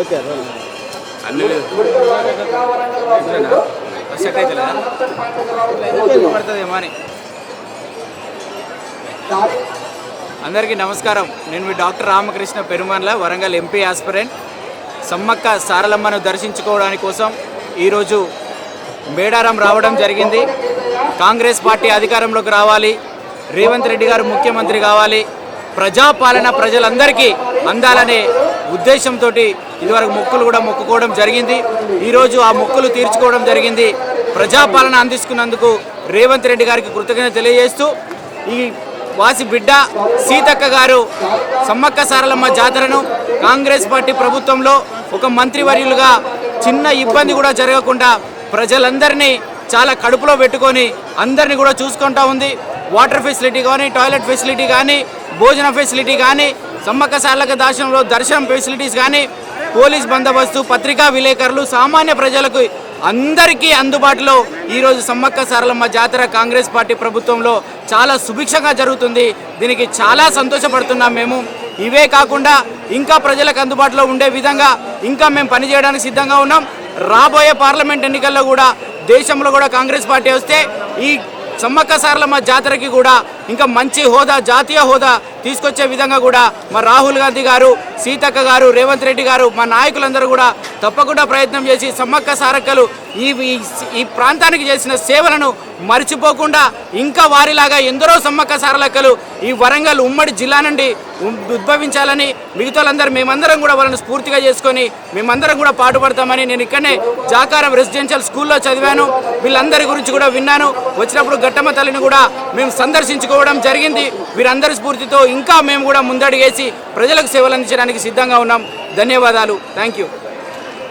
Okay అన్ని set అవుతుందేమో అని. అందరికీ నమస్కారం. నేను మీ doctor Ramakrishna Perumanla, Warangal MP aspirant. Sammakka సారలమ్మను దర్శించుకోవడానికి కోసం ఈరోజు మేడారం రావడం జరిగింది. కాంగ్రెస్ పార్టీ అధికారంలోకి రావాలి, రేవంత్ రెడ్డి గారు ముఖ్యమంత్రి కావాలి, ప్రజాపాలన ప్రజలందరికీ అందాలనే ఉద్దేశంతో ఇదివరకు మొక్కులు కూడా మొక్కుకోవడం జరిగింది. ఈరోజు ఆ మొక్కులు తీర్చుకోవడం జరిగింది. ప్రజాపాలన అందిస్తున్నందుకు రేవంత్ రెడ్డి గారికి కృతజ్ఞత తెలియజేస్తూ, ఈ వాసి బిడ్డ సీతక్క గారు సమ్మక్క సారలమ్మ జాతరను కాంగ్రెస్ పార్టీ ప్రభుత్వంలో ఒక మంత్రివర్యులుగా చిన్న ఇబ్బంది కూడా జరగకుండా ప్రజలందరినీ చాలా కడుపులో పెట్టుకొని అందరినీ కూడా చూసుకుంటూ ఉంది. వాటర్ ఫెసిలిటీ కానీ, టాయిలెట్ ఫెసిలిటీ కానీ, భోజన ఫెసిలిటీ కానీ, సమ్మక్క సారలమ్మ దర్శనం ఫెసిలిటీస్ కానీ, పోలీస్ బందోబస్తు, పత్రికా విలేకరులు, సామాన్య ప్రజలకు అందరికీ అందుబాటులో ఈరోజు సమ్మక్క సారలమ్మ జాతర కాంగ్రెస్ పార్టీ ప్రభుత్వంలో చాలా సుభిక్షంగా జరుగుతుంది. దీనికి చాలా సంతోషపడుతున్నాం మేము. ఇవే కాకుండా ఇంకా ప్రజలకు అందుబాటులో ఉండే విధంగా ఇంకా మేము పనిచేయడానికి సిద్ధంగా ఉన్నాం. రాబోయే పార్లమెంట్ ఎన్నికల్లో కూడా దేశంలో కూడా కాంగ్రెస్ పార్టీ వస్తే ఈ సమ్మక్క సారలమ్మ జాతరకి కూడా ఇంకా మంచి హోదా, జాతీయ హోదా తీసుకొచ్చే విధంగా కూడా మా రాహుల్ గాంధీ గారు, సీతక్క గారు, రేవంత్ రెడ్డి గారు, మా నాయకులందరూ కూడా తప్పకుండా ప్రయత్నం చేసి సమ్మక్క సారక్కలు ఈ ప్రాంతానికి చేసిన సేవలను మర్చిపోకుండా ఇంకా వారిలాగా ఎందరో సమ్మక్క సారలక్కలు ఈ వరంగల్ ఉమ్మడి జిల్లా నుండి ఉద్భవించాలని, మిగతాలందరూ మేమందరం కూడా వాళ్ళని స్ఫూర్తిగా చేసుకొని మేమందరం కూడా పాటుపడతామని. నేను ఇక్కడనే జాకారం రెసిడెన్షియల్ స్కూల్లో చదివాను. వీళ్ళందరి గురించి కూడా విన్నాను. వచ్చినప్పుడు ఘట్టమ్మ తల్లిని కూడా మేము సందర్శించుకోవడం జరిగింది. వీరందరి స్ఫూర్తితో ఇంకా మేము కూడా ముందడుగేసి ప్రజలకు సేవలు అందించడానికి సిద్ధంగా ఉన్నాం. ధన్యవాదాలు. Thank you.